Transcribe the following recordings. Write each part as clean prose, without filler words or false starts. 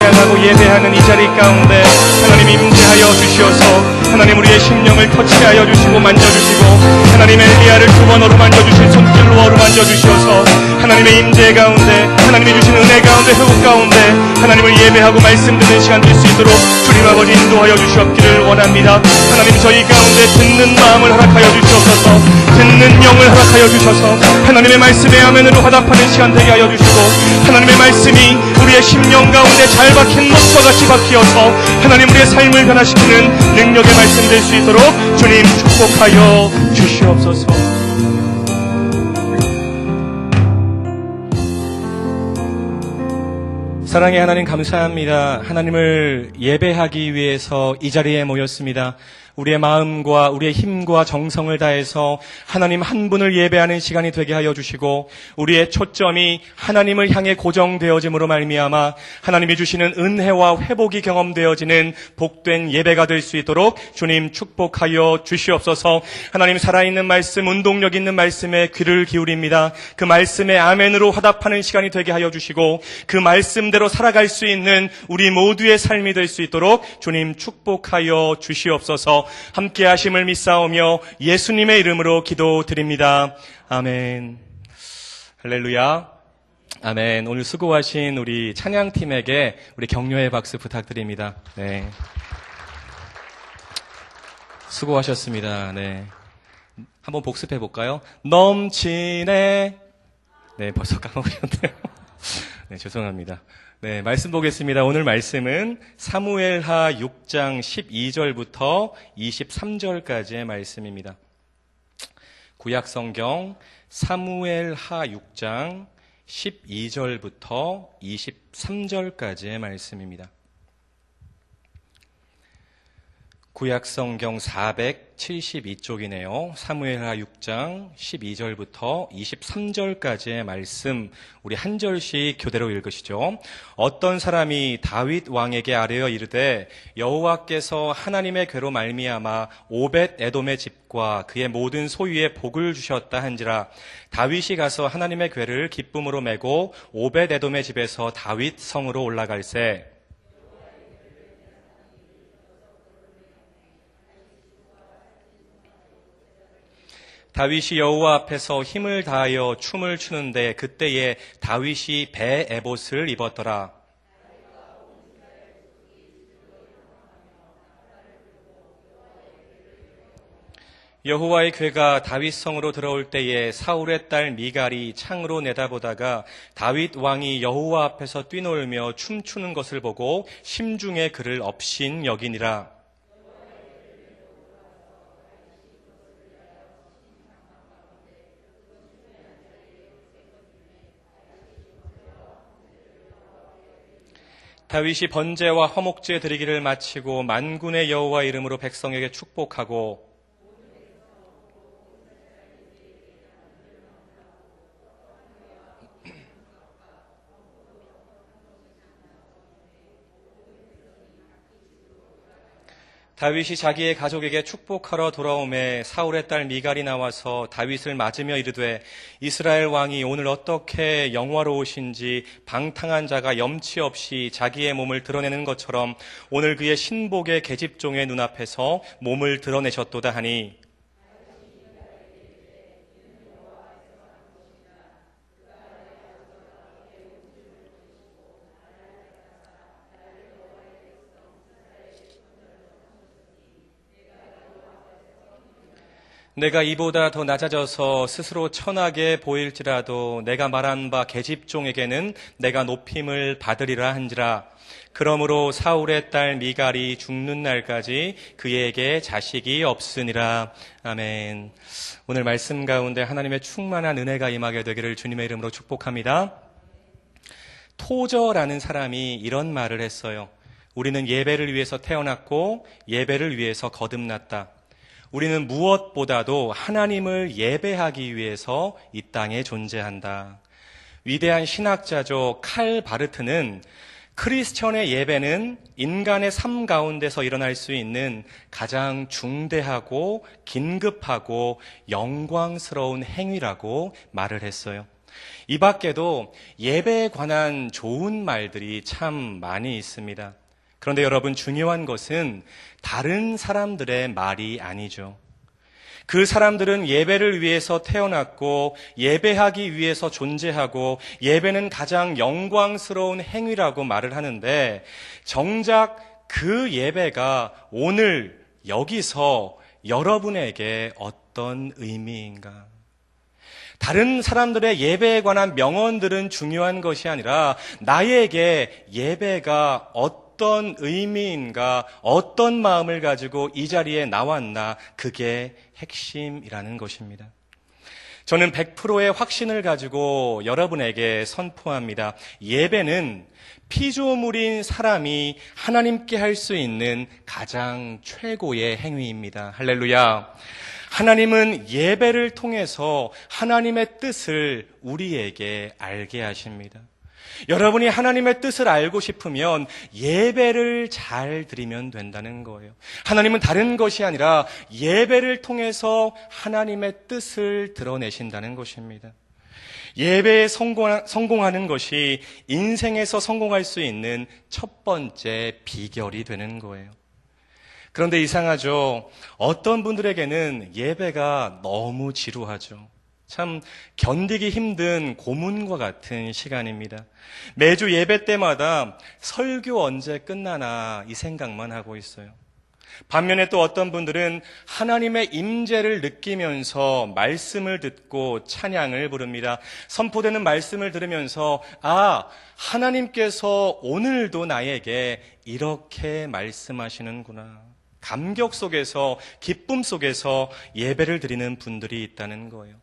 찬양하고 예배하는 이 자리 가운데 하나님 임재하여 주시어서 하나님 우리의 심령을 터치하여 주시고 만져주시고 하나님 엘리야를 2번 어루만져 주신 손길로 어루만져 주시어서 하나님의 임재 가운데 하나님이 주신 은혜 가운데 회복 가운데 하나님을 예배하고 말씀 듣는 시간 될 수 있도록 주님 아버지 인도하여 주시옵기를 원합니다. 하나님 저희 가운데 듣는 마음을 허락하여 주시옵소서. 듣는 영을 허락하여 주셔서 하나님의 말씀에 아멘으로 화답하는 시간 되게 하여 주시고 하나님의 말씀이 우리의 심령 가운데 잘 박힌 못과 같이 박히어서 하나님 우리의 삶을 변화시키는 능력의 말씀 될 수 있도록 주님 축복하여 주시옵소서. 사랑의 하나님 감사합니다. 하나님을 예배하기 위해서 이 자리에 모였습니다. 우리의 마음과 우리의 힘과 정성을 다해서 하나님 한 분을 예배하는 시간이 되게 하여 주시고 우리의 초점이 하나님을 향해 고정되어짐으로 말미암아 하나님이 주시는 은혜와 회복이 경험되어지는 복된 예배가 될 수 있도록 주님 축복하여 주시옵소서. 하나님 살아있는 말씀, 운동력 있는 말씀에 귀를 기울입니다. 그 말씀에 아멘으로 화답하는 시간이 되게 하여 주시고 그 말씀대로 살아갈 수 있는 우리 모두의 삶이 될 수 있도록 주님 축복하여 주시옵소서. 함께 하심을 믿사오며 예수님의 이름으로 기도드립니다. 아멘. 할렐루야. 아멘. 오늘 수고하신 우리 찬양팀에게 우리 격려의 박수 부탁드립니다. 네. 수고하셨습니다. 네. 한번 복습해 볼까요? 넘치네. 네, 벌써 까먹으셨네요. 네, 죄송합니다. 네, 말씀 보겠습니다. 오늘 말씀은 사무엘하 6장 12절부터 23절까지의 말씀입니다. 구약성경 사무엘하 6장 12절부터 23절까지의 말씀입니다. 구약성경 472쪽이네요. 사무엘하 6장 12절부터 23절까지의 말씀 우리 한 절씩 교대로 읽으시죠. 어떤 사람이 다윗 왕에게 아뢰어 이르되 여호와께서 하나님의 괴로 말미암아 오벳 에돔의 집과 그의 모든 소유에 복을 주셨다 한지라. 다윗이 가서 하나님의 괴를 기쁨으로 메고 오벳 에돔의 집에서 다윗 성으로 올라갈새 다윗이 여호와 앞에서 힘을 다하여 춤을 추는데 그때에 다윗이 배 에봇을 입었더라. 여호와의 궤가 다윗 성으로 들어올 때에 사울의 딸 미갈이 창으로 내다보다가 다윗 왕이 여호와 앞에서 뛰놀며 춤추는 것을 보고 심중에 그를 업신 여기니라. 다윗이 번제와 화목제 드리기를 마치고 만군의 여호와 이름으로 백성에게 축복하고 다윗이 자기의 가족에게 축복하러 돌아오매 사울의 딸 미갈이 나와서 다윗을 맞으며 이르되 이스라엘 왕이 오늘 어떻게 영화로우신지 방탕한 자가 염치 없이 자기의 몸을 드러내는 것처럼 오늘 그의 신복의 계집종의 눈앞에서 몸을 드러내셨도다 하니 내가 이보다 더 낮아져서 스스로 천하게 보일지라도 내가 말한 바 계집종에게는 내가 높임을 받으리라 한지라. 그러므로 사울의 딸 미갈이 죽는 날까지 그에게 자식이 없으니라. 아멘. 오늘 말씀 가운데 하나님의 충만한 은혜가 임하게 되기를 주님의 이름으로 축복합니다. 토저라는 사람이 이런 말을 했어요. 우리는 예배를 위해서 태어났고 예배를 위해서 거듭났다. 우리는 무엇보다도 하나님을 예배하기 위해서 이 땅에 존재한다. 위대한 신학자죠. 칼 바르트는 크리스천의 예배는 인간의 삶 가운데서 일어날 수 있는 가장 중대하고 긴급하고 영광스러운 행위라고 말을 했어요. 이 밖에도 예배에 관한 좋은 말들이 참 많이 있습니다. 그런데 여러분, 중요한 것은 다른 사람들의 말이 아니죠. 그 사람들은 예배를 위해서 태어났고 예배하기 위해서 존재하고 예배는 가장 영광스러운 행위라고 말을 하는데, 정작 그 예배가 오늘 여기서 여러분에게 어떤 의미인가? 다른 사람들의 예배에 관한 명언들은 중요한 것이 아니라 나에게 예배가 어떤 의미인가, 어떤 마음을 가지고 이 자리에 나왔나, 그게 핵심이라는 것입니다. 저는 100%의 확신을 가지고 여러분에게 선포합니다. 예배는 피조물인 사람이 하나님께 할 수 있는 가장 최고의 행위입니다. 할렐루야. 하나님은 예배를 통해서 하나님의 뜻을 우리에게 알게 하십니다. 여러분이 하나님의 뜻을 알고 싶으면 예배를 잘 드리면 된다는 거예요. 하나님은 다른 것이 아니라 예배를 통해서 하나님의 뜻을 드러내신다는 것입니다. 예배에 성공하는 것이 인생에서 성공할 수 있는 첫 번째 비결이 되는 거예요. 그런데 이상하죠. 어떤 분들에게는 예배가 너무 지루하죠. 참 견디기 힘든 고문과 같은 시간입니다. 매주 예배 때마다 설교 언제 끝나나 이 생각만 하고 있어요. 반면에 또 어떤 분들은 하나님의 임재를 느끼면서 말씀을 듣고 찬양을 부릅니다. 선포되는 말씀을 들으면서 하나님께서 오늘도 나에게 이렇게 말씀하시는구나. 감격 속에서, 기쁨 속에서 예배를 드리는 분들이 있다는 거예요.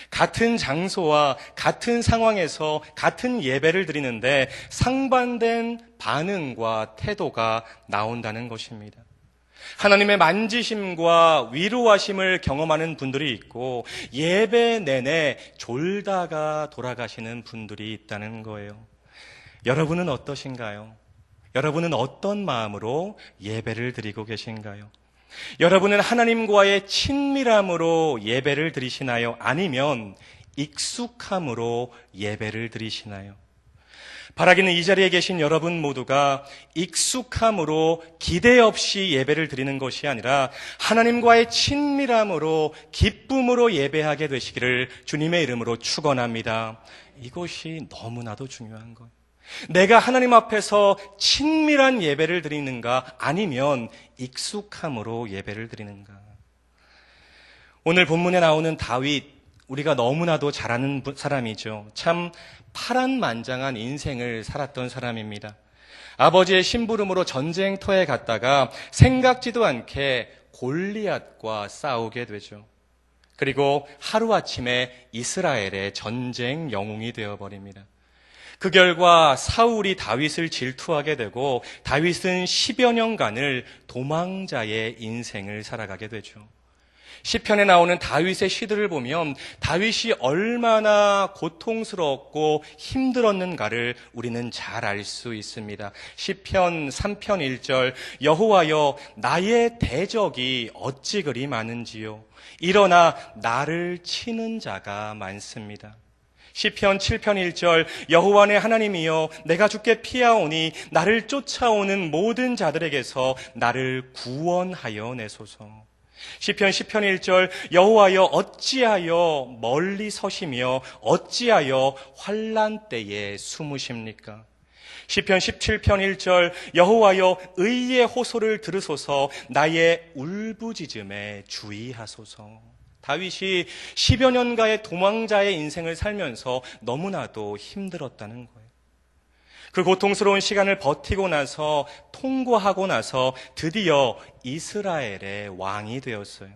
같은 장소와 같은 상황에서 같은 예배를 드리는데 상반된 반응과 태도가 나온다는 것입니다. 하나님의 만지심과 위로하심을 경험하는 분들이 있고 예배 내내 졸다가 돌아가시는 분들이 있다는 거예요. 여러분은 어떠신가요? 여러분은 어떤 마음으로 예배를 드리고 계신가요? 여러분은 하나님과의 친밀함으로 예배를 드리시나요? 아니면 익숙함으로 예배를 드리시나요? 바라기는 이 자리에 계신 여러분 모두가 익숙함으로 기대 없이 예배를 드리는 것이 아니라 하나님과의 친밀함으로 기쁨으로 예배하게 되시기를 주님의 이름으로 축원합니다. 이것이 너무나도 중요한 거예요. 내가 하나님 앞에서 친밀한 예배를 드리는가, 아니면 익숙함으로 예배를 드리는가. 오늘 본문에 나오는 다윗, 우리가 너무나도 잘 아는 사람이죠. 참 파란만장한 인생을 살았던 사람입니다. 아버지의 심부름으로 전쟁터에 갔다가 생각지도 않게 골리앗과 싸우게 되죠. 그리고 하루아침에 이스라엘의 전쟁 영웅이 되어버립니다. 그 결과 사울이 다윗을 질투하게 되고 다윗은 10여 년간을 도망자의 인생을 살아가게 되죠. 시편에 나오는 다윗의 시들을 보면 다윗이 얼마나 고통스럽고 힘들었는가를 우리는 잘 알 수 있습니다. 시편 3편 1절, 여호와여 나의 대적이 어찌 그리 많은지요. 일어나 나를 치는 자가 많습니다. 시편 7편 1절, 여호와 내 하나님이여 내가 주께 피하오니 나를 쫓아오는 모든 자들에게서 나를 구원하여 내소서. 시편 10편 1절, 여호와여 어찌하여 멀리 서시며 어찌하여 환난 때에 숨으십니까? 시편 17편 1절, 여호와여 의의 호소를 들으소서. 나의 울부짖음에 주의하소서. 다윗이 10여 년가의 도망자의 인생을 살면서 너무나도 힘들었다는 거예요. 그 고통스러운 시간을 버티고 나서, 통과하고 나서 드디어 이스라엘의 왕이 되었어요.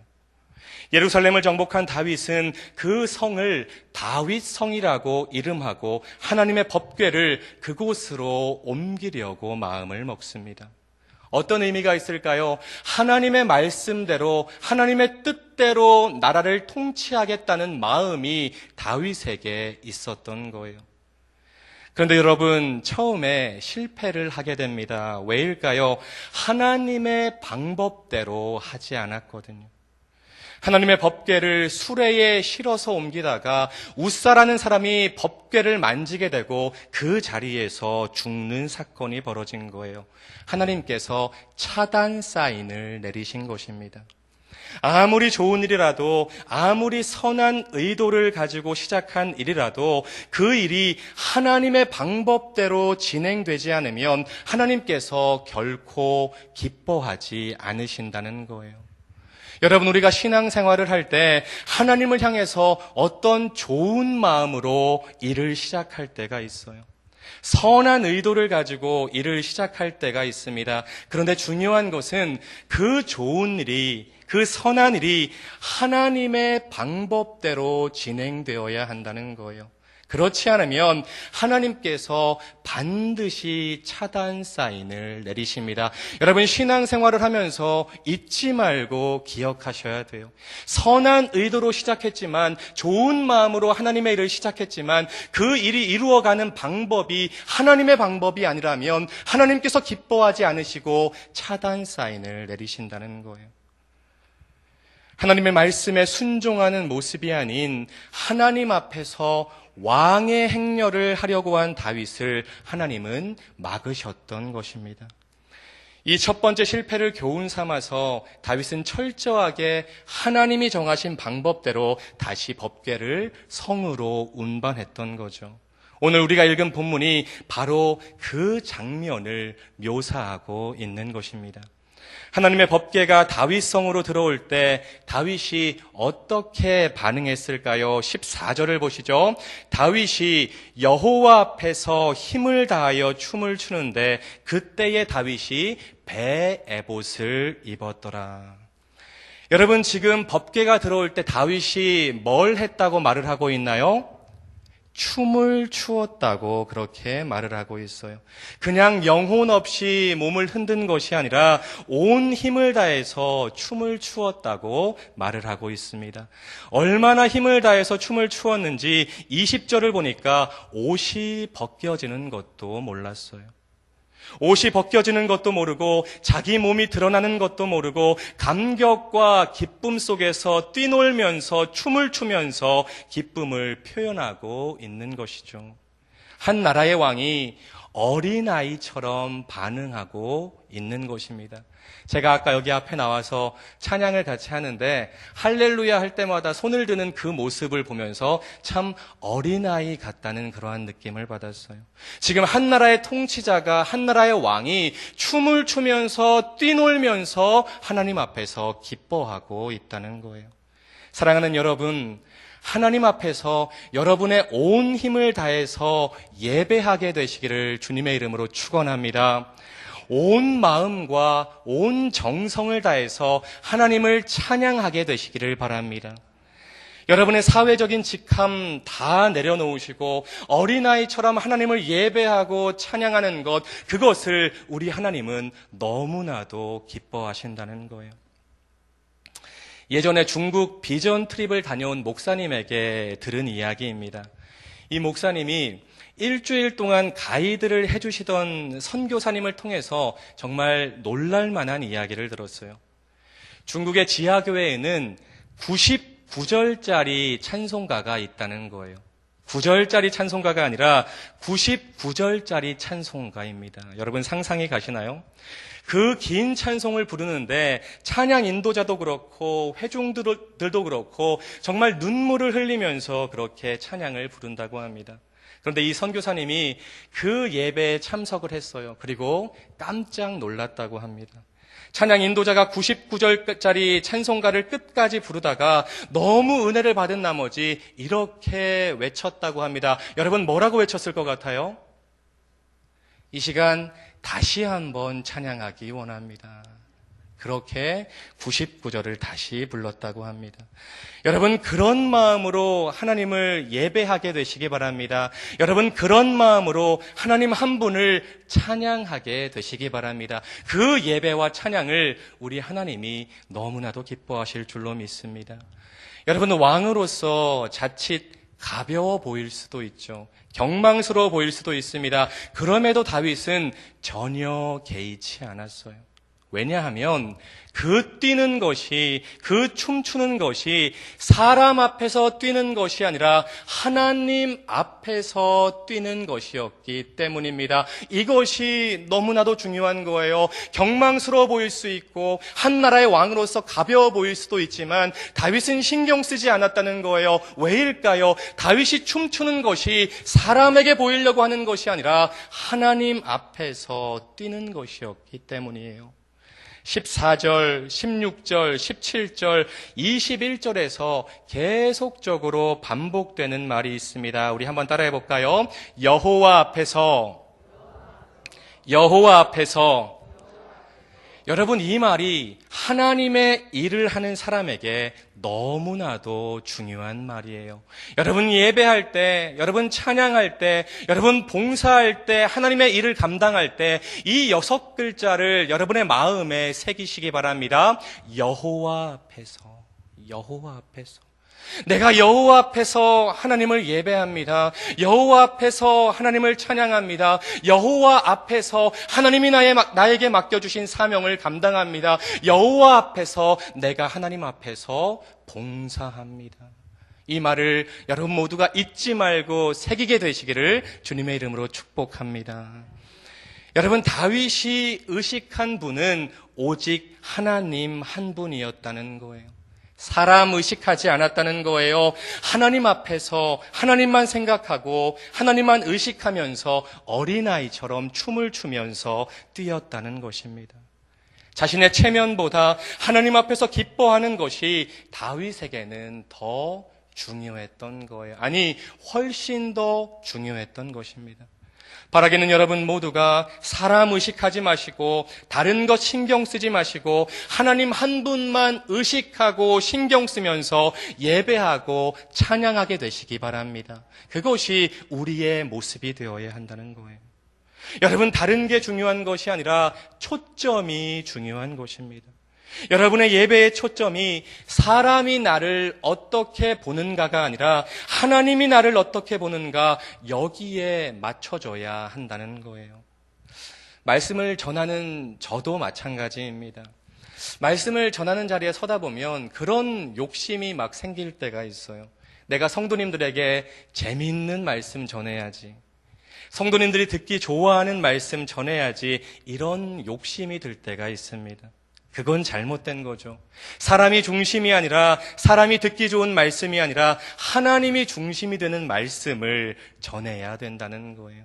예루살렘을 정복한 다윗은 그 성을 다윗성이라고 이름하고 하나님의 법궤를 그곳으로 옮기려고 마음을 먹습니다. 어떤 의미가 있을까요? 하나님의 말씀대로, 하나님의 뜻대로 나라를 통치하겠다는 마음이 다윗에게 있었던 거예요. 그런데 여러분, 처음에 실패를 하게 됩니다. 왜일까요? 하나님의 방법대로 하지 않았거든요. 하나님의 법궤를 수레에 실어서 옮기다가 웃사라는 사람이 법궤를 만지게 되고 그 자리에서 죽는 사건이 벌어진 거예요. 하나님께서 차단 사인을 내리신 것입니다. 아무리 좋은 일이라도, 아무리 선한 의도를 가지고 시작한 일이라도 그 일이 하나님의 방법대로 진행되지 않으면 하나님께서 결코 기뻐하지 않으신다는 거예요. 여러분, 우리가 신앙생활을 할 때 하나님을 향해서 어떤 좋은 마음으로 일을 시작할 때가 있어요. 선한 의도를 가지고 일을 시작할 때가 있습니다. 그런데 중요한 것은 그 좋은 일이, 그 선한 일이 하나님의 방법대로 진행되어야 한다는 거예요. 그렇지 않으면 하나님께서 반드시 차단 사인을 내리십니다. 여러분, 신앙생활을 하면서 잊지 말고 기억하셔야 돼요. 선한 의도로 시작했지만, 좋은 마음으로 하나님의 일을 시작했지만 그 일이 이루어가는 방법이 하나님의 방법이 아니라면 하나님께서 기뻐하지 않으시고 차단 사인을 내리신다는 거예요. 하나님의 말씀에 순종하는 모습이 아닌 하나님 앞에서 왕의 행렬을 하려고 한 다윗을 하나님은 막으셨던 것입니다. 이 첫 번째 실패를 교훈 삼아서 다윗은 철저하게 하나님이 정하신 방법대로 다시 법궤를 성으로 운반했던 거죠. 오늘 우리가 읽은 본문이 바로 그 장면을 묘사하고 있는 것입니다. 하나님의 법궤가 다윗성으로 들어올 때 다윗이 어떻게 반응했을까요? 14절을 보시죠. 다윗이 여호와 앞에서 힘을 다하여 춤을 추는데 그때의 다윗이 배 에봇을 입었더라. 여러분, 지금 법궤가 들어올 때 다윗이 뭘 했다고 말을 하고 있나요? 춤을 추었다고 그렇게 말을 하고 있어요. 그냥 영혼 없이 몸을 흔든 것이 아니라 온 힘을 다해서 춤을 추었다고 말을 하고 있습니다. 얼마나 힘을 다해서 춤을 추었는지 20절을 보니까 옷이 벗겨지는 것도 몰랐어요. 옷이 벗겨지는 것도 모르고 자기 몸이 드러나는 것도 모르고 감격과 기쁨 속에서 뛰놀면서 춤을 추면서 기쁨을 표현하고 있는 것이죠. 한 나라의 왕이 어린아이처럼 반응하고 있는 것입니다. 제가 아까 여기 앞에 나와서 찬양을 같이 하는데 할렐루야 할 때마다 손을 드는 그 모습을 보면서 참 어린아이 같다는 그러한 느낌을 받았어요. 지금 한 나라의 통치자가, 한 나라의 왕이 춤을 추면서 뛰놀면서 하나님 앞에서 기뻐하고 있다는 거예요. 사랑하는 여러분, 하나님 앞에서 여러분의 온 힘을 다해서 예배하게 되시기를 주님의 이름으로 축원합니다. 온 마음과 온 정성을 다해서 하나님을 찬양하게 되시기를 바랍니다. 여러분의 사회적인 직함 다 내려놓으시고 어린아이처럼 하나님을 예배하고 찬양하는 것, 그것을 우리 하나님은 너무나도 기뻐하신다는 거예요. 예전에 중국 비전 트립을 다녀온 목사님에게 들은 이야기입니다. 이 목사님이 일주일 동안 가이드를 해주시던 선교사님을 통해서 정말 놀랄만한 이야기를 들었어요. 중국의 지하교회에는 99절짜리 찬송가가 있다는 거예요. 9절짜리 찬송가가 아니라 99절짜리 찬송가입니다. 여러분 상상이 가시나요? 그 긴 찬송을 부르는데 찬양 인도자도 그렇고 회중들도 그렇고 정말 눈물을 흘리면서 그렇게 찬양을 부른다고 합니다. 그런데 이 선교사님이 그 예배에 참석을 했어요. 그리고 깜짝 놀랐다고 합니다. 찬양 인도자가 99절짜리 찬송가를 끝까지 부르다가 너무 은혜를 받은 나머지 이렇게 외쳤다고 합니다. 여러분 뭐라고 외쳤을 것 같아요? 이 시간 다시 한번 찬양하기 원합니다. 그렇게 99절을 다시 불렀다고 합니다. 여러분 그런 마음으로 하나님을 예배하게 되시기 바랍니다. 여러분 그런 마음으로 하나님 한 분을 찬양하게 되시기 바랍니다. 그 예배와 찬양을 우리 하나님이 너무나도 기뻐하실 줄로 믿습니다. 여러분 왕으로서 자칫 가벼워 보일 수도 있죠. 경망스러워 보일 수도 있습니다. 그럼에도 다윗은 전혀 개의치 않았어요. 왜냐하면 그 뛰는 것이, 그 춤추는 것이 사람 앞에서 뛰는 것이 아니라 하나님 앞에서 뛰는 것이었기 때문입니다. 이것이 너무나도 중요한 거예요. 경망스러워 보일 수 있고 한 나라의 왕으로서 가벼워 보일 수도 있지만 다윗은 신경 쓰지 않았다는 거예요. 왜일까요? 다윗이 춤추는 것이 사람에게 보이려고 하는 것이 아니라 하나님 앞에서 뛰는 것이었기 때문이에요. 14절, 16절, 17절, 21절에서 계속적으로 반복되는 말이 있습니다. 우리 한번 따라해 볼까요? 여호와 앞에서, 여호와 앞에서. 여러분, 이 말이 하나님의 일을 하는 사람에게 너무나도 중요한 말이에요. 여러분 예배할 때, 여러분 찬양할 때, 여러분 봉사할 때, 하나님의 일을 감당할 때 이 6글자를 여러분의 마음에 새기시기 바랍니다. 여호와 앞에서, 여호와 앞에서. 내가 여호와 앞에서 하나님을 예배합니다. 여호와 앞에서 하나님을 찬양합니다. 여호와 앞에서 하나님이 나에게 맡겨주신 사명을 감당합니다. 여호와 앞에서 내가 하나님 앞에서 봉사합니다. 이 말을 여러분 모두가 잊지 말고 새기게 되시기를 주님의 이름으로 축복합니다. 여러분, 다윗이 의식한 분은 오직 하나님 한 분이었다는 거예요. 사람 의식하지 않았다는 거예요. 하나님 앞에서 하나님만 생각하고 하나님만 의식하면서 어린아이처럼 춤을 추면서 뛰었다는 것입니다. 자신의 체면보다 하나님 앞에서 기뻐하는 것이 다윗에게는 더 중요했던 거예요. 아니, 훨씬 더 중요했던 것입니다. 바라기는 여러분 모두가 사람 의식하지 마시고 다른 것 신경 쓰지 마시고 하나님 한 분만 의식하고 신경 쓰면서 예배하고 찬양하게 되시기 바랍니다. 그것이 우리의 모습이 되어야 한다는 거예요. 여러분, 다른 게 중요한 것이 아니라 초점이 중요한 것입니다. 여러분의 예배의 초점이 사람이 나를 어떻게 보는가가 아니라 하나님이 나를 어떻게 보는가, 여기에 맞춰져야 한다는 거예요. 말씀을 전하는 저도 마찬가지입니다. 말씀을 전하는 자리에 서다 보면 그런 욕심이 막 생길 때가 있어요. 내가 성도님들에게 재미있는 말씀 전해야지, 성도님들이 듣기 좋아하는 말씀 전해야지, 이런 욕심이 들 때가 있습니다. 그건 잘못된 거죠. 사람이 중심이 아니라, 사람이 듣기 좋은 말씀이 아니라 하나님이 중심이 되는 말씀을 전해야 된다는 거예요.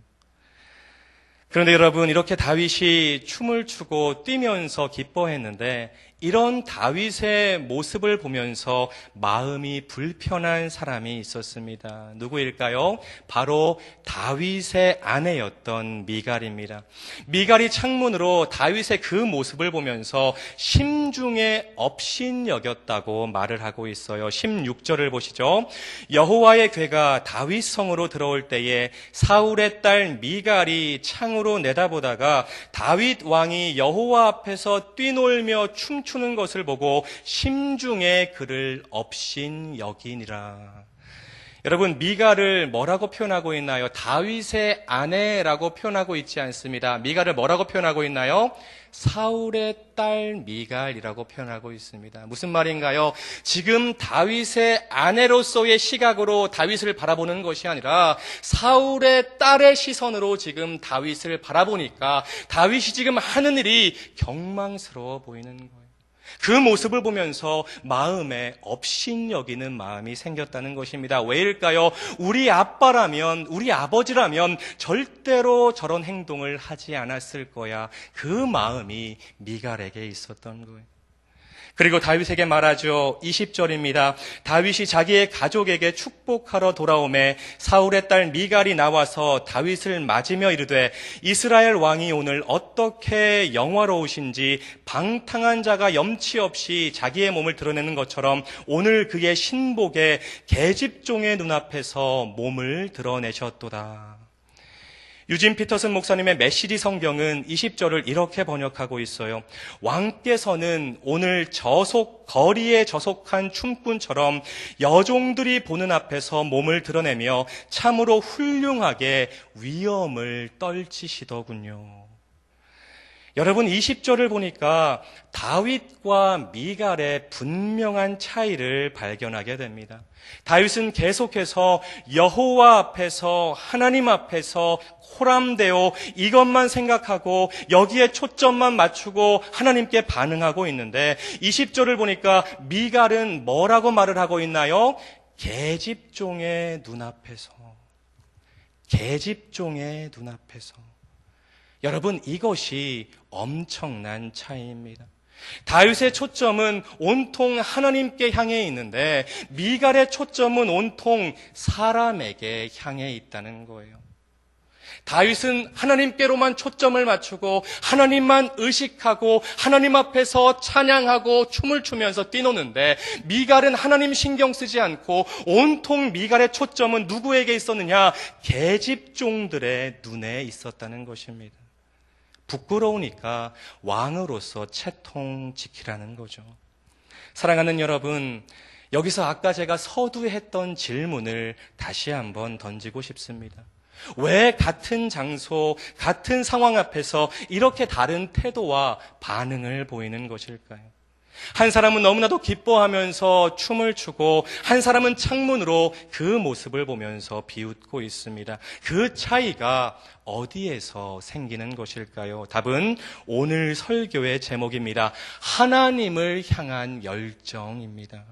그런데 여러분, 이렇게 다윗이 춤을 추고 뛰면서 기뻐했는데 이런 다윗의 모습을 보면서 마음이 불편한 사람이 있었습니다. 누구일까요? 바로 다윗의 아내였던 미갈입니다. 미갈이 창문으로 다윗의 그 모습을 보면서 심중에 업신여겼다고 말을 하고 있어요. 16절을 보시죠. 여호와의 궤가 다윗 성으로 들어올 때에 사울의 딸 미갈이 창으로 내다보다가 다윗 왕이 여호와 앞에서 뛰놀며 춤추는 것을 보고 심중에 그를 업신여기니라. 여러분, 미갈을 뭐라고 표현하고 있나요? 다윗의 아내라고 표현하고 있지 않습니다. 미갈을 뭐라고 표현하고 있나요? 사울의 딸 미갈이라고 표현하고 있습니다. 무슨 말인가요? 지금 다윗의 아내로서의 시각으로 다윗을 바라보는 것이 아니라 사울의 딸의 시선으로 지금 다윗을 바라보니까 다윗이 지금 하는 일이 경망스러워 보이는 거예요. 그 모습을 보면서 마음에 업신여기는 마음이 생겼다는 것입니다. 왜일까요? 우리 아빠라면, 우리 아버지라면 절대로 저런 행동을 하지 않았을 거야. 그 마음이 미갈에게 있었던 거예요. 그리고 다윗에게 말하죠. 20절입니다. 다윗이 자기의 가족에게 축복하러 돌아오매 사울의 딸 미갈이 나와서 다윗을 맞으며 이르되 이스라엘 왕이 오늘 어떻게 영화로우신지 방탕한 자가 염치 없이 자기의 몸을 드러내는 것처럼 오늘 그의 신복의 계집종의 눈앞에서 몸을 드러내셨도다. 유진 피터슨 목사님의 메시지 성경은 20절을 이렇게 번역하고 있어요. 왕께서는 오늘 거리에 저속한 춤꾼처럼 여종들이 보는 앞에서 몸을 드러내며 참으로 훌륭하게 위엄을 떨치시더군요. 여러분 20절을 보니까 다윗과 미갈의 분명한 차이를 발견하게 됩니다. 다윗은 계속해서 여호와 앞에서 하나님 앞에서 호람되어 이것만 생각하고 여기에 초점만 맞추고 하나님께 반응하고 있는데 20절을 보니까 미갈은 뭐라고 말을 하고 있나요? 계집종의 눈앞에서. 계집종의 눈앞에서. 여러분 이것이 엄청난 차이입니다. 다윗의 초점은 온통 하나님께 향해 있는데 미갈의 초점은 온통 사람에게 향해 있다는 거예요. 다윗은 하나님께로만 초점을 맞추고 하나님만 의식하고 하나님 앞에서 찬양하고 춤을 추면서 뛰노는데 미갈은 하나님 신경 쓰지 않고 온통 미갈의 초점은 누구에게 있었느냐? 계집종들의 눈에 있었다는 것입니다. 부끄러우니까 왕으로서 채통 지키라는 거죠. 사랑하는 여러분, 여기서 아까 제가 서두에 했던 질문을 다시 한번 던지고 싶습니다. 왜 같은 장소, 같은 상황 앞에서 이렇게 다른 태도와 반응을 보이는 것일까요? 한 사람은 너무나도 기뻐하면서 춤을 추고 한 사람은 창문으로 그 모습을 보면서 비웃고 있습니다. 그 차이가 어디에서 생기는 것일까요? 답은 오늘 설교의 제목입니다. 하나님을 향한 열정입니다.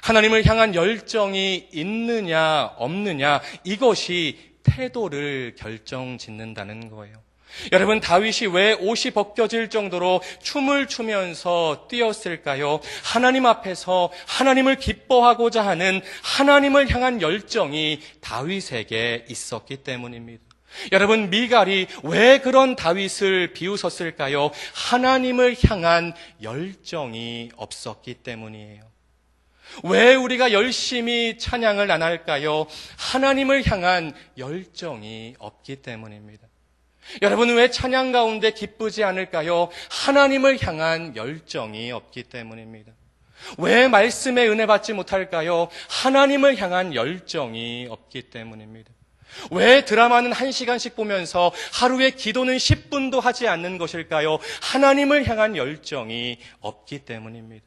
하나님을 향한 열정이 있느냐 없느냐 이것이 태도를 결정짓는다는 거예요. 여러분 다윗이 왜 옷이 벗겨질 정도로 춤을 추면서 뛰었을까요? 하나님 앞에서 하나님을 기뻐하고자 하는 하나님을 향한 열정이 다윗에게 있었기 때문입니다. 여러분 미갈이 왜 그런 다윗을 비웃었을까요? 하나님을 향한 열정이 없었기 때문이에요. 왜 우리가 열심히 찬양을 안 할까요? 하나님을 향한 열정이 없기 때문입니다. 여러분 왜 찬양 가운데 기쁘지 않을까요? 하나님을 향한 열정이 없기 때문입니다. 왜 말씀에 은혜 받지 못할까요? 하나님을 향한 열정이 없기 때문입니다. 왜 드라마는 1시간씩 보면서 하루에 기도는 10분도 하지 않는 것일까요? 하나님을 향한 열정이 없기 때문입니다.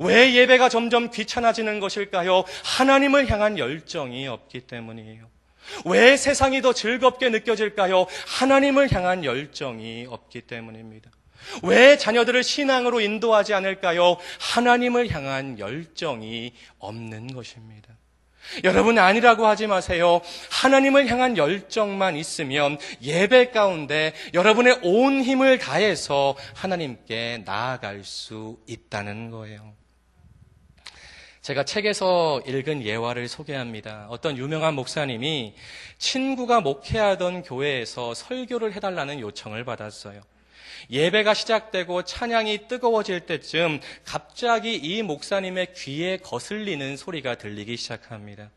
왜 예배가 점점 귀찮아지는 것일까요? 하나님을 향한 열정이 없기 때문이에요. 왜 세상이 더 즐겁게 느껴질까요? 하나님을 향한 열정이 없기 때문입니다. 왜 자녀들을 신앙으로 인도하지 않을까요? 하나님을 향한 열정이 없는 것입니다. 여러분 아니라고 하지 마세요. 하나님을 향한 열정만 있으면 예배 가운데 여러분의 온 힘을 다해서 하나님께 나아갈 수 있다는 거예요. 제가 책에서 읽은 예화를 소개합니다. 어떤 유명한 목사님이 친구가 목회하던 교회에서 설교를 해달라는 요청을 받았어요. 예배가 시작되고 찬양이 뜨거워질 때쯤 갑자기 이 목사님의 귀에 거슬리는 소리가 들리기 시작합니다.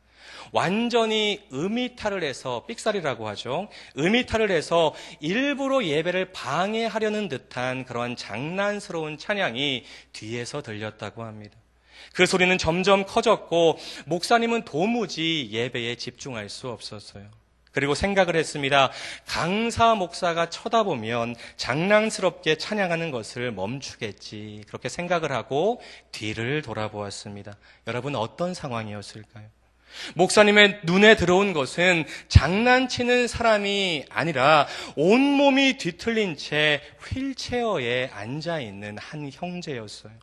완전히 음이탈을 해서, 삑사리라고 하죠. 음이탈을 해서 일부러 예배를 방해하려는 듯한 그런 장난스러운 찬양이 뒤에서 들렸다고 합니다. 그 소리는 점점 커졌고 목사님은 도무지 예배에 집중할 수 없었어요. 그리고 생각을 했습니다. 강사 목사가 쳐다보면 장난스럽게 찬양하는 것을 멈추겠지. 그렇게 생각을 하고 뒤를 돌아보았습니다. 여러분 어떤 상황이었을까요? 목사님의 눈에 들어온 것은 장난치는 사람이 아니라 온몸이 뒤틀린 채 휠체어에 앉아있는 한 형제였어요.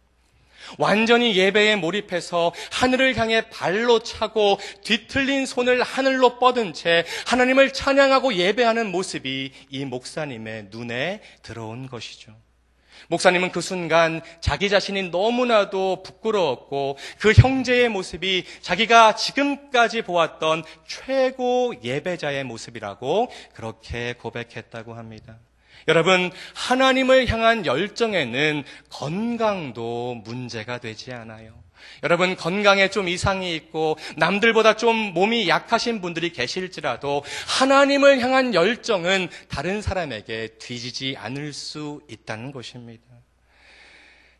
완전히 예배에 몰입해서 하늘을 향해 발로 차고 뒤틀린 손을 하늘로 뻗은 채 하나님을 찬양하고 예배하는 모습이 이 목사님의 눈에 들어온 것이죠. 목사님은 그 순간 자기 자신이 너무나도 부끄러웠고 그 형제의 모습이 자기가 지금까지 보았던 최고 예배자의 모습이라고 그렇게 고백했다고 합니다. 여러분, 하나님을 향한 열정에는 건강도 문제가 되지 않아요. 여러분, 건강에 좀 이상이 있고 남들보다 좀 몸이 약하신 분들이 계실지라도 하나님을 향한 열정은 다른 사람에게 뒤지지 않을 수 있다는 것입니다.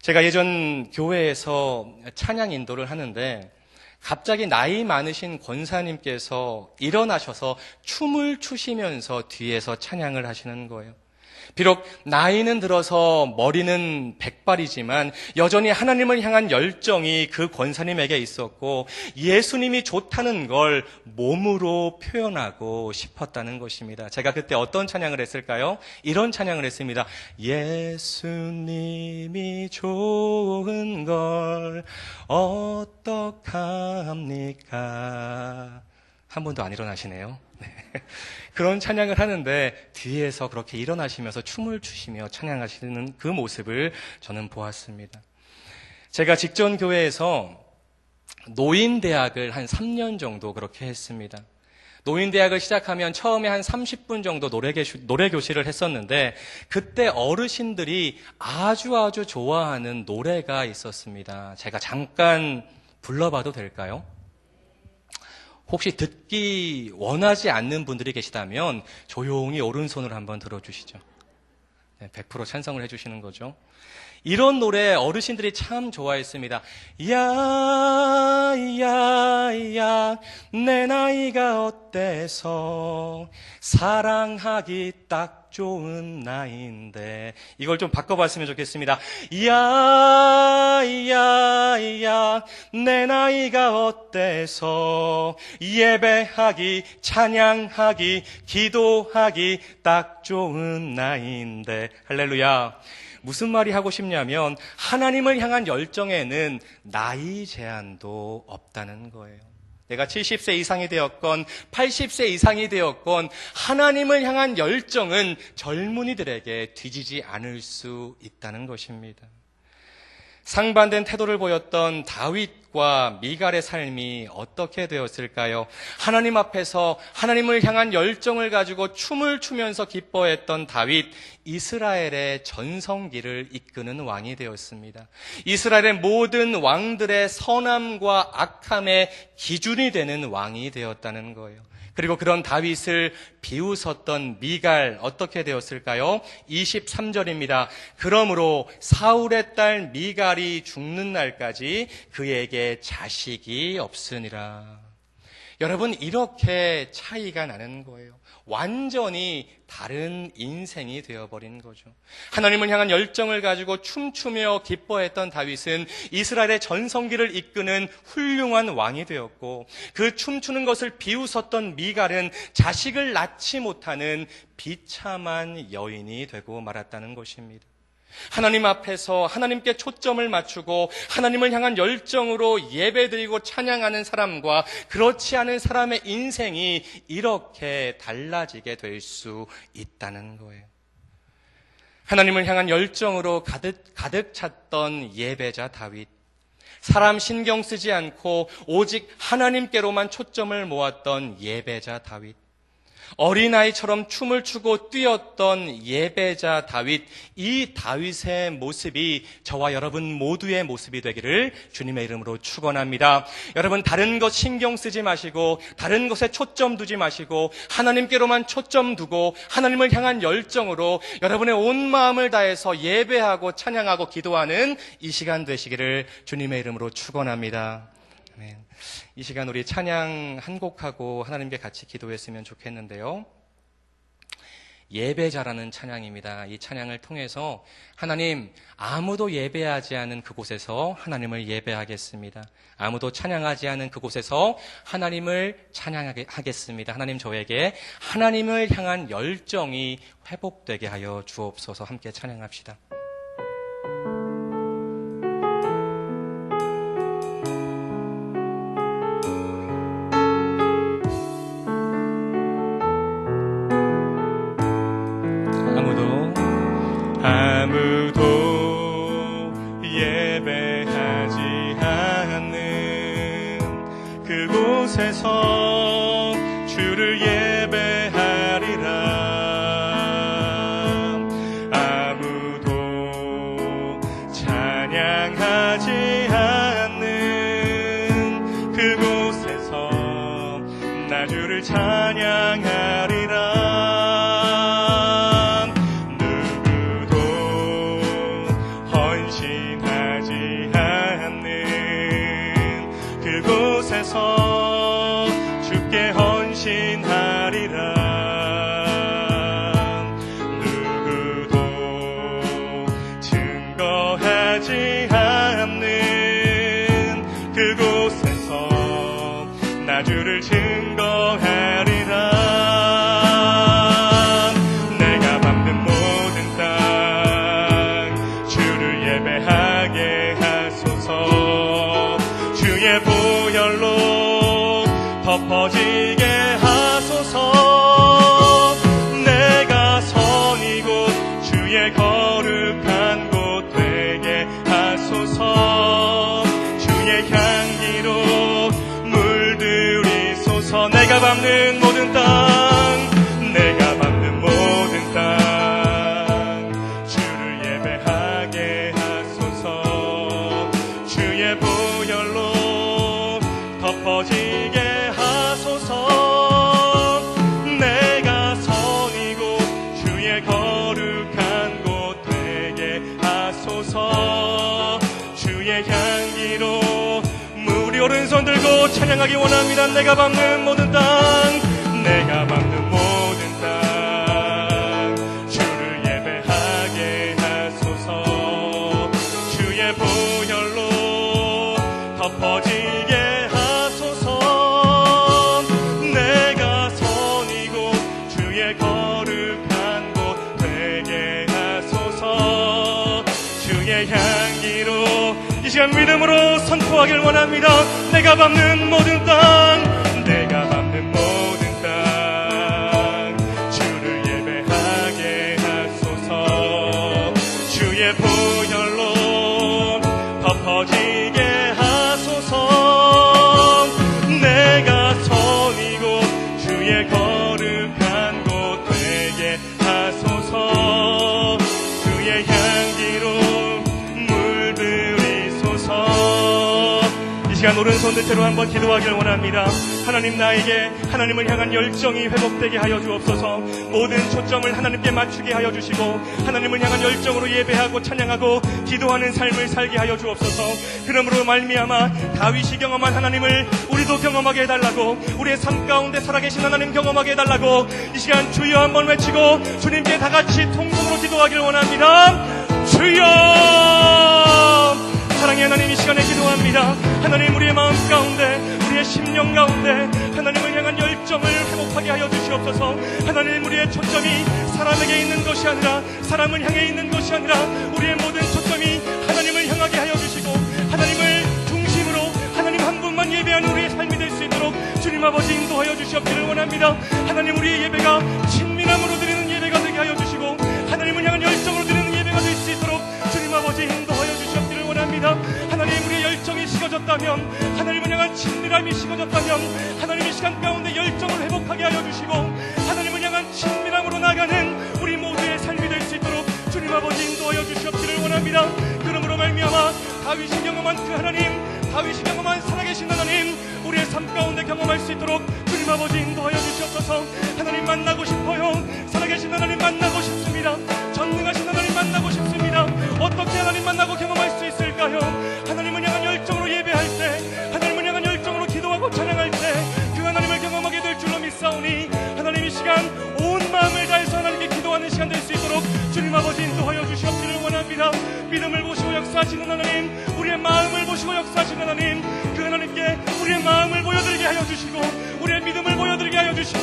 제가 예전 교회에서 찬양 인도를 하는데 갑자기 나이 많으신 권사님께서 일어나셔서 춤을 추시면서 뒤에서 찬양을 하시는 거예요. 비록 나이는 들어서 머리는 백발이지만 여전히 하나님을 향한 열정이 그 권사님에게 있었고 예수님이 좋다는 걸 몸으로 표현하고 싶었다는 것입니다. 제가 그때 어떤 찬양을 했을까요? 이런 찬양을 했습니다. 예수님이 좋은 걸 어떡합니까? 한 분도 안 일어나시네요. 네. 그런 찬양을 하는데 뒤에서 그렇게 일어나시면서 춤을 추시며 찬양하시는 그 모습을 저는 보았습니다. 제가 직전 교회에서 노인대학을 한 3년 정도 그렇게 했습니다. 노인대학을 시작하면 처음에 한 30분 정도 노래교실을 했었는데 그때 어르신들이 아주 좋아하는 노래가 있었습니다. 제가 잠깐 불러봐도 될까요? 혹시 듣기 원하지 않는 분들이 계시다면 조용히 오른손을 한번 들어주시죠. 네, 100% 찬성을 해주시는 거죠. 이런 노래 어르신들이 참 좋아했습니다. 야야야 내 나이가 어때서 사랑하기 딱 좋은 나이인데 이걸 좀 바꿔봤으면 좋겠습니다. 야야야 내 나이가 어때서 예배하기 찬양하기 기도하기 딱 좋은 나이인데 할렐루야. 무슨 말이 하고 싶냐면 하나님을 향한 열정에는 나이 제한도 없다는 거예요. 내가 70세 이상이 되었건 80세 이상이 되었건 하나님을 향한 열정은 젊은이들에게 뒤지지 않을 수 있다는 것입니다. 상반된 태도를 보였던 다윗과 미갈의 삶이 어떻게 되었을까요? 하나님 앞에서 하나님을 향한 열정을 가지고 춤을 추면서 기뻐했던 다윗, 이스라엘의 전성기를 이끄는 왕이 되었습니다. 이스라엘의 모든 왕들의 선함과 악함의 기준이 되는 왕이 되었다는 거예요. 그리고 그런 다윗을 비웃었던 미갈 어떻게 되었을까요? 23절입니다. 그러므로 사울의 딸 미갈이 죽는 날까지 그에게 자식이 없으니라. 여러분 이렇게 차이가 나는 거예요. 완전히 다른 인생이 되어버린 거죠. 하나님을 향한 열정을 가지고 춤추며 기뻐했던 다윗은 이스라엘의 전성기를 이끄는 훌륭한 왕이 되었고 그 춤추는 것을 비웃었던 미갈은 자식을 낳지 못하는 비참한 여인이 되고 말았다는 것입니다. 하나님 앞에서 하나님께 초점을 맞추고 하나님을 향한 열정으로 예배드리고 찬양하는 사람과 그렇지 않은 사람의 인생이 이렇게 달라지게 될 수 있다는 거예요. 하나님을 향한 열정으로 가득 찼던 예배자 다윗, 사람 신경 쓰지 않고 오직 하나님께로만 초점을 모았던 예배자 다윗, 어린아이처럼 춤을 추고 뛰었던 예배자 다윗, 이 다윗의 모습이 저와 여러분 모두의 모습이 되기를 주님의 이름으로 축원합니다. 여러분 다른 것 신경 쓰지 마시고 다른 것에 초점 두지 마시고 하나님께로만 초점 두고 하나님을 향한 열정으로 여러분의 온 마음을 다해서 예배하고 찬양하고 기도하는 이 시간 되시기를 주님의 이름으로 축원합니다. 아멘. 이 시간 우리 찬양 한 곡하고 하나님께 같이 기도했으면 좋겠는데요. 예배자라는 찬양입니다. 이 찬양을 통해서 하나님, 아무도 예배하지 않은 그곳에서 하나님을 예배하겠습니다. 아무도 찬양하지 않은 그곳에서 하나님을 찬양하겠습니다. 하나님, 저에게 하나님을 향한 열정이 회복되게 하여 주옵소서. 함께 찬양합시다. 아무도 예배하지 않는 그곳에서 주를 예배하리라. 아무도 찬양하지 않는 그곳에서 나 주를 찬양하리라. 주께 헌신하리라. 누구도 나 주를 증거하리라. 내가 밟는 모든 땅 주를 예배하게 하소서. 주의 보혈로 덮어지게 하소서. 내가 선 이곳 주의 거룩한 곳 되게 하소서. 주의 향기로 물들이소서. 내가 밟는 모든 땅, 내가 밟는 모든 땅 주를 예배하게 하소서. 주의 보혈로 덮어지게 하소서. 내가 선 이곳 주의 거룩한 곳 되게 하소서. 주의 향기로 우리 오른손 들고 찬양하기 원합니다. 내가 밟는 모든 땅, 내가 밟는 모든 땅 주를 예배하게 하소서. 주의 보혈로 덮어지게 하소서. 내가 선 이곳 주의 거룩한 곳 되게 하소서. 주의 향기로 이 시간 믿음으로 선포하길 원합니다. 내가 밟는 모든 땅, 내가 밟는 모든 땅 주를 예배하게 하소서. 주의 보혈로 덮어지게 하소서. 내가 선 이곳 주의 거룩한 곳 되게 하소서. 주의 향기로 물들이소서. 이 시간 오른손 대체로 한번 기도하길 원합니다. 하나님, 나에게 하나님을 향한 열정이 회복되게 하여 주옵소서. 모든 초점을 하나님께 맞추게 하여 주시고 하나님을 향한 열정으로 예배하고 찬양하고 기도하는 삶을 살게 하여 주옵소서. 그러므로 말미암아 다윗이 경험한 하나님을 우리도 경험하게 해달라고, 우리의 삶 가운데 살아계신 하나님 경험하게 해달라고 이 시간 주여 한번 외치고 주님께 다같이 통성으로 기도하길 원합니다. 주여! 사랑의 하나님, 이 시간에 기도합니다. 하나님, 우리의 마음 가운데, 우리의 심령 가운데 하나님을 향한 열정을 회복하게 하여 주시옵소서. 하나님, 우리의 초점이 사람에게 있는 것이 아니라, 사람을 향해 있는 것이 아니라 우리의 모든 초점이 하나님을 향하게 하여 주시고 하나님을 중심으로 하나님 한 분만 예배하는 우리의 삶이 될 수 있도록 주님 아버지 인도하여 주시옵기를 원합니다. 하나님, 우리의 예배가 친밀함으로 드리는 예배가 되게 하여 주시고 하나님을 향한 열정으로 드리는 예배가 될 수 있도록 주님 아버지 인도하여 주시옵기를 원합니다. 하나님, 우리의 열정이 식어졌다면, 하나님을 향한 친밀함이 식어졌다면 하나님의 시간 가운데 열정을 회복하게 하여 주시고 하나님을 향한 친밀함으로 나가는 우리 모두의 삶이 될 수 있도록 주님 아버지 인도하여 주시옵기를 원합니다. 그러므로 말미암아 다윗이 경험한 그 하나님, 다윗이 경험한 살아계신 하나님, 우리의 삶 가운데 경험할 수 있도록 주님 아버지 인도하여 주시옵소서. 하나님 만나고 싶어요. 살아계신 하나님 만나고 싶습니다. 전능하신 하나님 만나고 싶습니다. 어떻게 하나님 만나고 경험할 수 있을까요? 하나님을 향한 열정으로 예배할 때, 하나님을 향한 열정으로 기도하고 찬양할 때 그 하나님을 경험하게 될 줄로 믿사오니 하나님, 이 시간 온 마음을 다해서 하나님께 기도하는 시간 될 수 있도록 주님 아버지 인도하여 주시옵기를 원합니다. 믿음을 보시고 역사하시는 하나님, 우리의 마음을 보시고 역사하시는 하나님, 그 하나님께 우리의 마음을 보여드리게 하여 주시고 우리의 믿음을 보여드리게 하여 주시고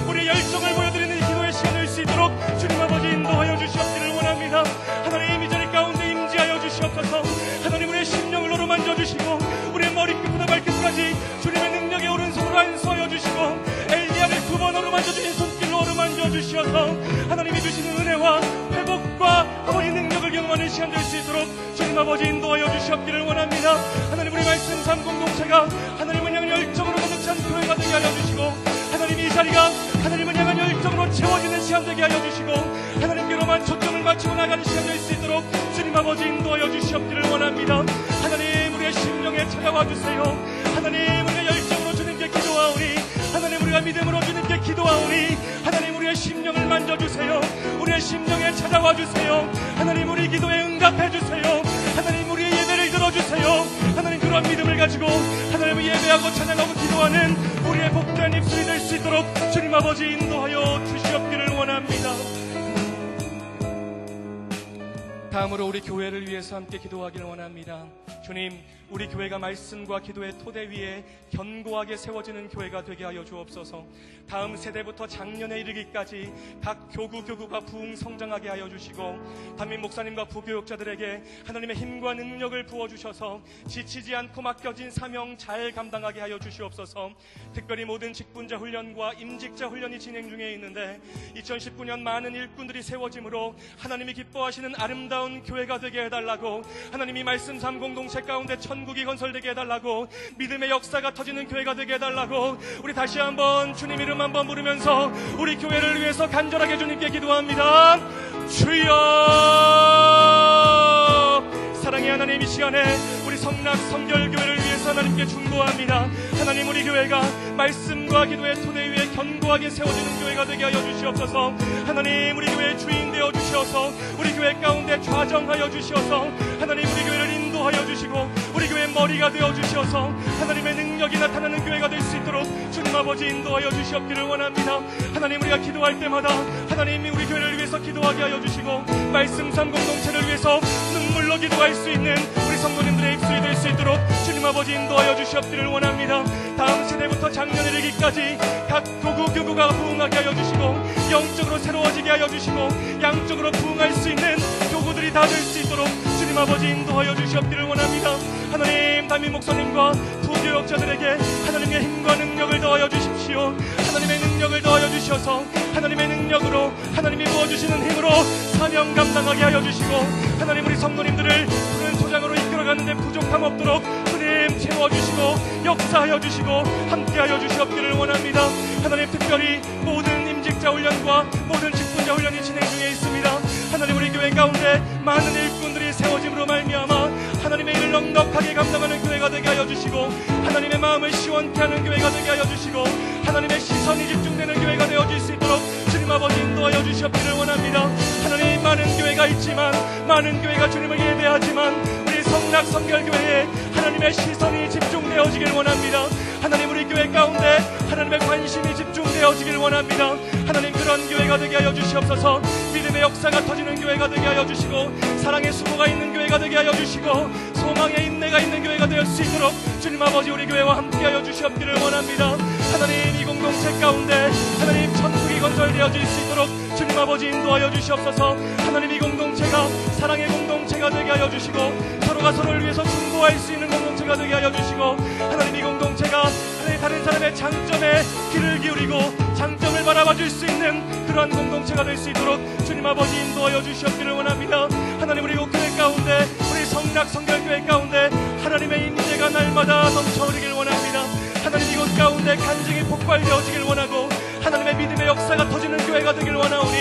우리의 열정을 보여드리는 기도의 시간 될 수 있도록 주님 아버지 인도하여 주시옵기를 원합니다. 하나님, 이 자리 가운데 임재하여 주시옵소서. 하나님, 우리의 심령을 어루만져 주시고 우리의 머리끝부터 발끝까지 주님의 능력의 오른손으로 안수하여 주시고 엘리야를 2번 어루만져 주신 손길로 어루만져 주시어서 하나님이 주시는 은혜와 회복과 아버지 능력을 경험하는 시간 될 수 있도록 주님 아버지 인도하여 주시옵기를 원합니다. 하나님, 우리 말씀 삶 공동체가 하나님을 향한 열정으로 가득 찬 교회가 되게 하여 주시고 하나님, 이 자리가 하나님을 향한 열정으로 채워지는 시간 되게 하여 주시고 하나님께로만 초점을 맞추고 나가는 시간 될 수 있도록 주님 아버지 인도하여 주시옵기를 원합니다. 하나님, 우리의 심령에 찾아와 주세요. 하나님, 우리의 열정으로 주님께 기도하오니, 하나님, 우리가 믿음으로 주님께 기도하오니 하나님, 우리의 심령을 만져주세요. 우리의 심령에 찾아와 주세요. 하나님, 우리 기도에 응답해 주세요. 하나님, 우리의 예배를 들어주세요. 하나님, 그런 믿음을 가지고 하나님을 예배하고 찬양하고 기도하는 우리의 복된 입술이 될 수 있도록 주님 아버지 인도하여 주시옵기를 원합니다. 다음으로 우리 교회를 위해서 함께 기도하기를 원합니다. 주님, 우리 교회가 말씀과 기도의 토대 위에 견고하게 세워지는 교회가 되게 하여 주옵소서. 다음 세대부터 작년에 이르기까지 각 교구가 부흥 성장하게 하여 주시고, 담임 목사님과 부교육자들에게 하나님의 힘과 능력을 부어주셔서 지치지 않고 맡겨진 사명 잘 감당하게 하여 주시옵소서. 특별히 모든 직분자 훈련과 임직자 훈련이 진행 중에 있는데 2019년 많은 일꾼들이 세워짐으로 하나님이 기뻐하시는 아름다운 교회가 되게 해달라고, 하나님이 말씀 삶 공동체 가운데 천국이 건설되게 해달라고, 믿음의 역사가 터지는 교회가 되게 해달라고, 우리 다시 한번 주님 이름 한번 부르면서 우리 교회를 위해서 간절하게 주님께 기도합니다. 주여, 사랑의 하나님, 이 시간에 우리 성락 성결교회를 위해서 하나님께 중보합니다. 하나님, 우리 교회가 말씀과 기도의 토대 위에 견고하게 세워지는 교회가 되게 하여 주시옵소서. 하나님, 우리 교회의 주인 되어 주시어서 우리 교회 가운데 좌정하여 주시어서 하나님, 우리 교회를 인도하여 주시고 우리 교회의 머리가 되어 주시어서 하나님의 능력이 나타나는 교회가 될 수 있도록 주님 아버지 인도하여 주시옵기를 원합니다. 하나님, 우리가 기도할 때마다 하나님이 우리 교회를 위해서 기도하게 하여 주시고 말씀 삶 공동체를 위해서 눈물로 기도할 수 있는 우리 성도님들의 입술이 될 수 있도록 주님 아버지 인도하여 주시옵기를 원합니다. 다음 세대부터 작년에 이르기까지 각 교구가 부흥하게 하여 주시고 영적으로 새로워지게 하여 주시고 양적으로 부흥할 수 있는 교구들이 다 될 수 있도록 주님 아버지 인도하여 주시옵기를 원합니다. 하나님, 담임 목사님과 부교역자들에게 하나님의 힘과 능력을 더하여 주십시오. 하나님의 능력을 더하여 주셔서 하나님의 능력으로 하나님이 부어주시는 힘으로 사명 감당하게 하여 주시고, 하나님, 우리 성도님들을 푸른 토장으로 이끌어가는데 부족함 없도록 주님 채워주시고 역사하여 주시고 함께하여 주시옵기를 원합니다. 하나님, 특별히 모든 임직자 훈련과 모든 직분자 훈련이 진행 중에 있습니다. 하나님, 우리 교회 가운데 많은 일꾼들이 세워짐으로 말미암아 하나님의 일을 넉넉하게 감당하는 교회가 되게 하여 주시고 하나님의 마음을 시원케 하는 교회가 되게 하여 주시고 하나님의 시선이 집중되는 교회가 되어질 수 있도록 주님 아버지 인도하여 주시옵기를 원합니다. 하나님, 많은 교회가 있지만 많은 교회가 주님을 예배하지만 우리 성락 성결교회에 하나님의 시선이 집중되어지길 원합니다. 하나님, 우리 교회 가운데 하나님의 관심이 집중되어지길 원합니다. 하나님, 그런 교회가 되게 하여 주시옵소서. 믿음의 역사가 터지는 교회가 되게 하여 주시고 사랑의 수고가 있는 교회가 되게 하여 주시고 소망의 인내가 있는 교회가 될 수 있도록 주님 아버지 우리 교회와 함께하여 주시옵기를 원합니다. 하나님, 이 공동체 가운데 하나님 천국이 건설되어질 수 있도록 주님 아버지 인도하여 주시옵소서. 하나님, 이 공동체가 사랑의 공동체가 되게 하여 주시고 서로가 서로를 위해서 중보할 수 있는 공동체가 되게 하여 주시고 하나님, 이 공동체가 하나님 다른 사람의 장점에 귀를 기울이고 장점을 바라봐 줄 수 있는 그러한 공동체가 될 수 있도록 주님 아버지 인도하여 주시옵기를 원합니다. 하나님, 우리 교회 가운데 우리 성락 성결교회 가운데 하나님의 임재가 날마다 넘쳐흐르길 원합니다. 하나님, 이곳 가운데 간증이 폭발되어지길 원하고 하나님의 믿음의 역사가 터지는 교회가 되길 원하오니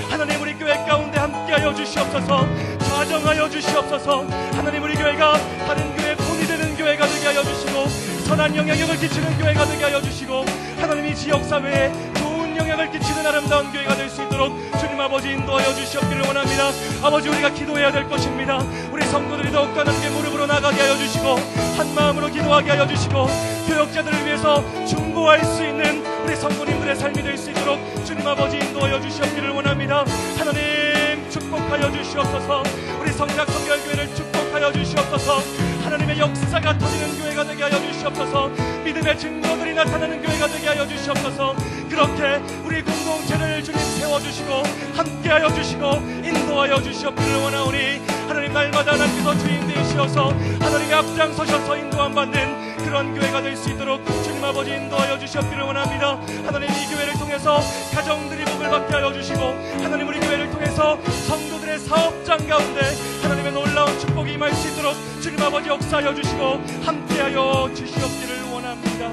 하나님, 우리 교회 가운데 함께하여 주시옵소서. 좌정하여 주시옵소서. 하나님, 우리 교회가 다른 교회의 본이 되는 교회가 되게 하여 주시고 선한 영향력을 끼치는 교회가 되게 하여 주시고 하나님, 이 지역사회에 좋은 영향을 끼치는 아름다운 교회가 될 수 있도록 주님 아버지 인도하여 주시옵기를 원합니다. 아버지, 우리가 기도해야 될 것입니다. 우리 성도들이 더욱더 하나님께 무릎으로 나가게 하여 주시고 한 마음으로 기도하게 하여 주시고 교역자들을 위해서 중보할 수 있는 우리 성도님들의 삶이 될 수 있도록 주님 아버지 인도하여 주시옵기를 원합니다. 하나님, 축복하여 주시옵소서. 우리 성락 성결교회를 축복하여 주시옵소서. 하나님의 역사가 터지는 교회가 되게 하여 주시옵소서. 믿음의 증거들이 나타나는 교회가 되게 하여 주시옵소서. 그렇게 우리 공동체를 주님 세워주시고 함께하여 주시고 인도하여 주시옵기를 원하오니 하나님, 날마다 하나님께서 주인 되시어서 하나님의 앞장서셔서 인도함 받는 그런 교회가 될 수 있도록 주님 아버지 인도하여 주시옵기를 원합니다. 하나님, 이 교회를 통해서 가정들이 복을 받게 하여 주시고 하나님, 우리 교회를 통해서 성도들의 사업장 가운데 하나님의 놀라운 축복이 임할 수 있도록 주님 아버지 역사하여 주시고 함께하여 주시옵기를 원합니다.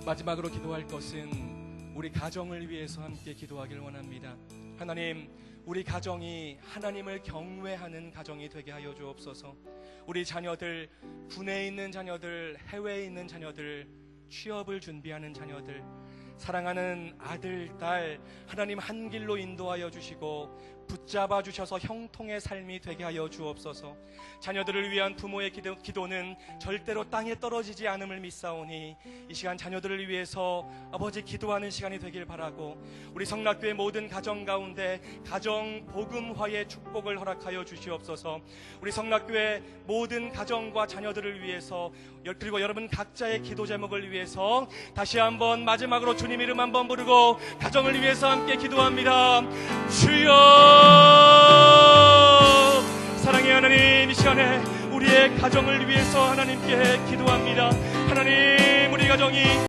마지막으로 기도할 것은 우리 가정을 위해서 함께 기도하길 원합니다. 하나님, 우리 가정이 하나님을 경외하는 가정이 되게 하여 주옵소서. 우리 자녀들, 군에 있는 자녀들, 해외에 있는 자녀들, 취업을 준비하는 자녀들, 사랑하는 아들, 딸 하나님 한 길로 인도하여 주시고 붙잡아 주셔서 형통의 삶이 되게 하여 주옵소서. 자녀들을 위한 부모의 기도는 절대로 땅에 떨어지지 않음을 믿사오니 이 시간 자녀들을 위해서 아버지 기도하는 시간이 되길 바라고, 우리 성락교회 모든 가정 가운데 가정 복음화의 축복을 허락하여 주시옵소서. 우리 성락교회 모든 가정과 자녀들을 위해서, 그리고 여러분 각자의 기도 제목을 위해서 다시 한번 마지막으로 주님 이름 한번 부르고 가정을 위해서 함께 기도합니다. 주여, 사랑의 하나님, 이 시간에 우리의 가정을 위해서 하나님께 기도합니다. 하나님, 우리 가정이